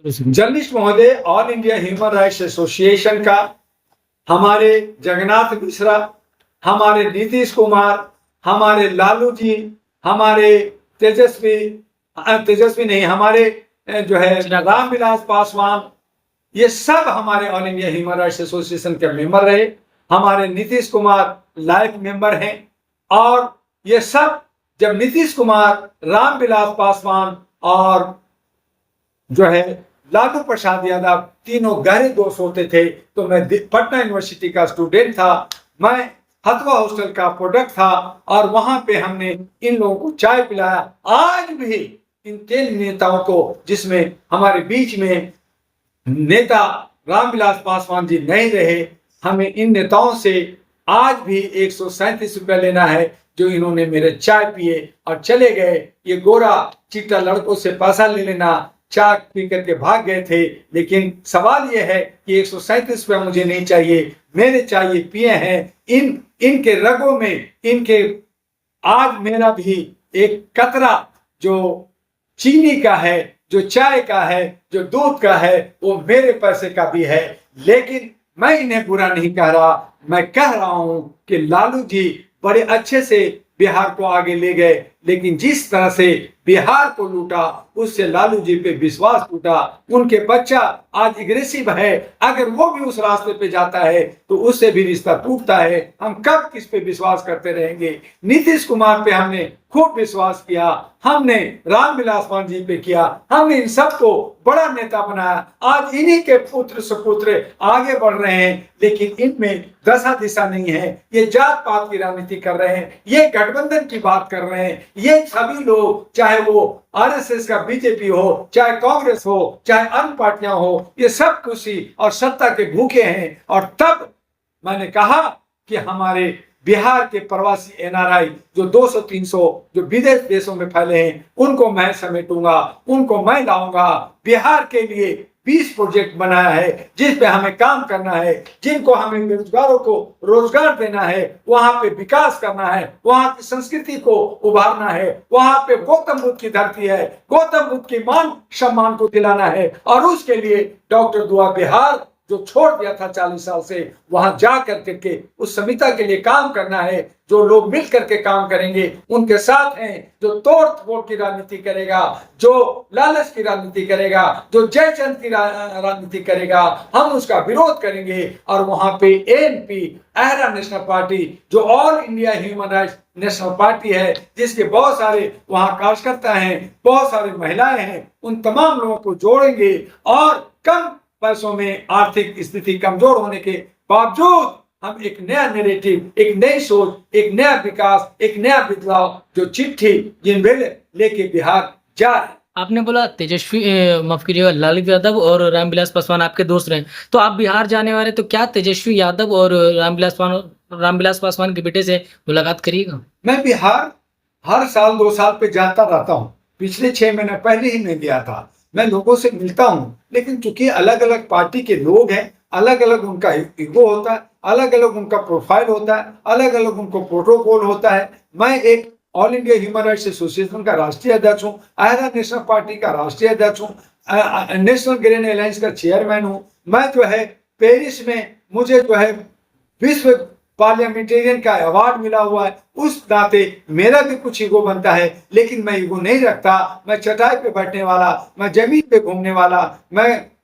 Journalist महोदय, all India human rights association का हमारे जगन्नाथ मिश्रा, हमारे नीतीश कुमार, हमारे लालू जी, हमारे तेजस्वी नहीं, हमारे जो है रामविलास पासवान, ये सब हमारे all India human rights association के मेंबर रहे। हमारे नीतीश कुमार लाइफ मेंबर हैं। और ये सब जब नीतीश कुमार, रामविलास पासवान और जो है लालू प्रसाद यादव तीनों गहरे दोस्त होते थे, तो मैं पटना यूनिवर्सिटी का स्टूडेंट था, मैं हथवा हॉस्टल का प्रोडक्ट था और वहां पे हमने इन लोगों को चाय पिलाया। आज भी इन 3 नेताओं को, जिसमें हमारे बीच में नेता रामविलास पासवान जी नहीं रहे, हमें इन नेताओं से आज भी 137 रुपया लेना है जो इन्होंने मेरे चाय पिए और चले गए। ये गोरा चिट्टा लड़कों से पैसा ले लेना, चाय पी करके भाग गए थे। लेकिन सवाल यह है कि 137 रुपया मुझे नहीं चाहिए, मेरे चाहिए पिए हैं। इनके रगों में, इनके आज मेरा भी एक कतरा जो चीनी का है, जो चाय का है, जो दूध का है, वो मेरे पैसे का भी है। लेकिन मैं इन्हें बुरा नहीं कह रहा, मैं कह रहा हूं कि लालू जी बड़े अच्छे से बिहार को आगे ले गए, लेकिन जिस तरह से बिहार को लूटा उससे लालू जी पे विश्वास टूटा। उनके बच्चा आज एग्रेसिव है, अगर वो भी उस रास्ते पे जाता है तो उससे भी रिश्ता टूटता है। हम कब किस पे विश्वास करते रहेंगे? नीतीश कुमार पे हमने खूब विश्वास किया, हमने रामविलास पासवान जी पे किया, हमने इन सबको बड़ा नेता बनाया। आज इन्हीं के पुत्र सुपुत्र आगे बढ़ रहे हैं, लेकिन इनमें दशा दिशा नहीं है। ये जात पात की राजनीति कर रहे हैं, ये गठबंधन की बात कर रहे हैं। ये सभी लोग, चाहे वो आरएसएस का बीजेपी हो, चाहे कांग्रेस हो, चाहे अन्य पार्टियां हो, ये सब खुशी और सत्ता के भूखे हैं। और तब मैंने कहा कि हमारे बिहार के प्रवासी एनआरआई जो 200-300 जो विदेश देशों में फैले हैं, उनको मैं समेटूंगा, उनको मैं लाऊंगा। बिहार के लिए 20 प्रोजेक्ट बनाया है जिस पे हमें काम करना है, जिनको हमें बेरोजगारों को रोजगार देना है, वहां पे विकास करना है, वहां की संस्कृति को उभारना है। वहां पे गौतम बुद्ध की धरती है, गौतम बुद्ध की मान सम्मान को दिलाना है। और उसके लिए डॉक्टर दुआ बिहार जो छोड़ दिया था 40 साल से, वहां जा करके उस समिता के लिए काम करना है। जो लोग मिल करके काम करेंगे उनके साथ हैं, जो तोड़ फोड़ की राजनीति करेगा, जो लालच की राजनीति करेगा, जो जयचंद की राजनीति करेगा, हम उसका विरोध करेंगे। और वहां पे एएनपी, एहरा नेशनल पार्टी, जो all India human rights national party है, जिसके बहुत सारे वहां कार्यकर्ता हैं, बहुत सारी महिलाएं हैं, उन तमाम लोगों को जोड़ेंगे। और कम पैसों में आर्थिक स्थिति कमजोर होने के बावजूद हम एक नया नैरेटिव, एक नई सोच, एक नया विकास, एक नया बदलाव जो चिट्ठी जिनमें लेके बिहार जा रहे हैं। आपने बोला तेजस्वी माफ कीजिएगा, लालू यादव और रामविलास पासवान आपके दोस्त रहे, तो आप बिहार जाने वाले, तो क्या तेजस्वी यादव और रामविलास पासवान के बेटे से मुलाकात करिएगा? मैं बिहार हर साल 2 साल पे जाता रहता हूँ। पिछले 6 महीने पहले ही मैं गया था। मैं लोगों से मिलता हूँ, लेकिन चूंकि अलग अलग पार्टी के लोग हैं, अलग अलग उनका ईगो होता है, अलग अलग उनका प्रोफाइल होता है, अलग अलग उनको प्रोटोकॉल होता है। मैं एक all India human rights association का राष्ट्रीय अध्यक्ष हूँ, एहरा नेशनल पार्टी का राष्ट्रीय अध्यक्ष हूँ, नेशनल ग्रीन अलायंस का चेयरमैन हूँ। मैं जो है पेरिस में, मुझे जो है विश्व पार्लियामेंटेरियन का अवार्ड मिला हुआ है, उस नाते मेरा भी कुछ ईगो बनता है। लेकिन मैं ईगो नहीं रखता। मैं चटाई पे बैठने वाला, मैं जमीन पे घूमने वाला,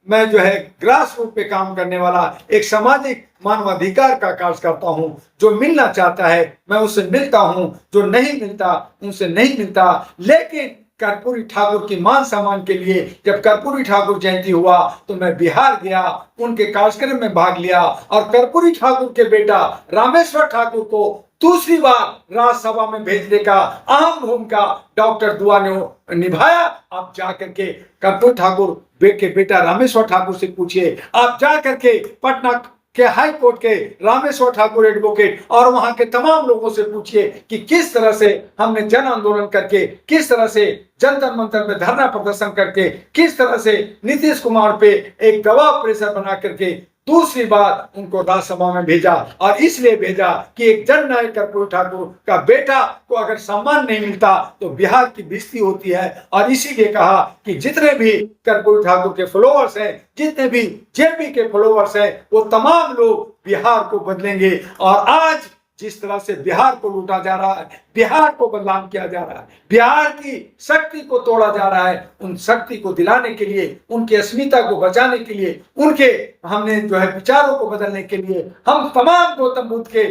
मैं जो है ग्रास रूट पे काम करने वाला एक सामाजिक मानवाधिकार का कार्य करता हूं। जो मिलना चाहता है मैं उससे मिलता हूं, जो नहीं मिलता उनसे नहीं मिलता। लेकिन कर्पूरी ठाकुर की मान सम्मान के लिए जब कर्पूरी ठाकुर जयंती हुआ तो मैं बिहार गया, उनके कार्यक्रम में भाग लिया। और कर्पूरी ठाकुर के बेटा रामेश्वर ठाकुर को दूसरी बार राज्यसभा में भेजने का अहम भूमिका डॉक्टर दुआ ने निभाया। आप जाकर के कर्पूरी ठाकुर के बेटा रामेश्वर ठाकुर से पूछिए, आप जाकर के पटना के हाई कोर्ट के रामेश्वर ठाकुर एडवोकेट और वहां के तमाम लोगों से पूछिए कि किस तरह से हमने जन आंदोलन करके, किस तरह से जंतर मंतर में धरना प्रदर्शन करके, किस तरह से नीतीश कुमार पे एक दबाव प्रेशर बना करके दूसरी बात, उनको राज्यसभा में भेजा और इसलिए भेजा कि एक जननायक कर्पूरी ठाकुर का बेटा को अगर सम्मान नहीं मिलता तो बिहार की बेइज्जती होती है। और इसीलिए कहा कि जितने भी कर्पूरी ठाकुर के फॉलोअर्स हैं, जितने भी जेपी के फॉलोअर्स हैं, वो तमाम लोग बिहार को बदलेंगे। और आज जिस तरह से बिहार को लूटा जा रहा है, बिहार को बदनाम किया जा रहा है, बिहार की शक्ति को तोड़ा जा रहा है, उन शक्ति को दिलाने के लिए, उनकी अस्मिता को बचाने के लिए, उनके हमने जो है विचारों को बदलने के लिए हम तमाम गौतम बुद्ध के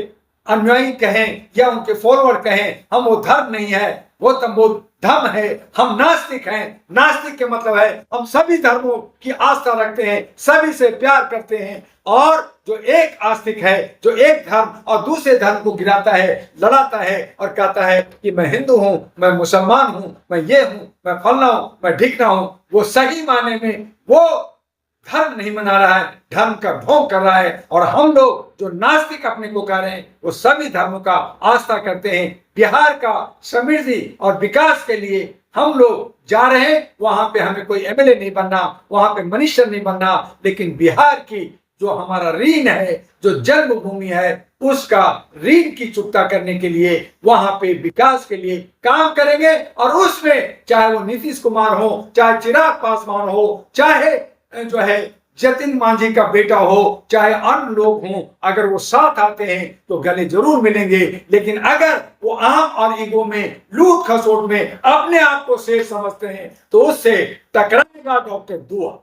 अनुयायी कहें या उनके फॉलोअर कहें, हम वो धर्म नहीं है, गौतम बुद्ध धर्म है। हम नास्तिक हैं। नास्तिक के मतलब है हम सभी धर्मों की आस्था रखते हैं, सभी से प्यार करते हैं। और जो एक आस्तिक है, जो एक धर्म और दूसरे धर्म को गिराता है, लड़ाता है और कहता है कि मैं हिंदू हूं, मैं मुसलमान हूं, मैं ये हूं, मैं फलना हूं, मैं ढिकना हूं, वो सही माने में वो धर्म नहीं मना रहा है, धर्म का ढोंग कर रहा है। और हम लोग जो नास्तिक अपने को कह रहे हैं, वो सभी धर्मों का आस्था करते हैं। बिहार का समृद्धि और विकास के लिए हम लोग जा रहे हैं। वहां पे हमें कोई एमएलए नहीं बनना, वहां पे मिनिस्टर नहीं बनना, लेकिन बिहार की जो हमारा ऋण है, जो जन्मभूमि है, उसका ऋण की चुकता करने के लिए वहां पे विकास के लिए काम करेंगे। और उसमें चाहे वो नीतीश कुमार हो, चाहे चिराग पासवान हो, चाहे जो है जतिन मांझी का बेटा हो, चाहे अन्य लोग हों, अगर वो साथ आते हैं तो गले जरूर मिलेंगे। लेकिन अगर वो आम और ईगो में, लूट खसोट में अपने आप को शेर समझते हैं तो उससे टकराएगा डॉक्टर दुआ।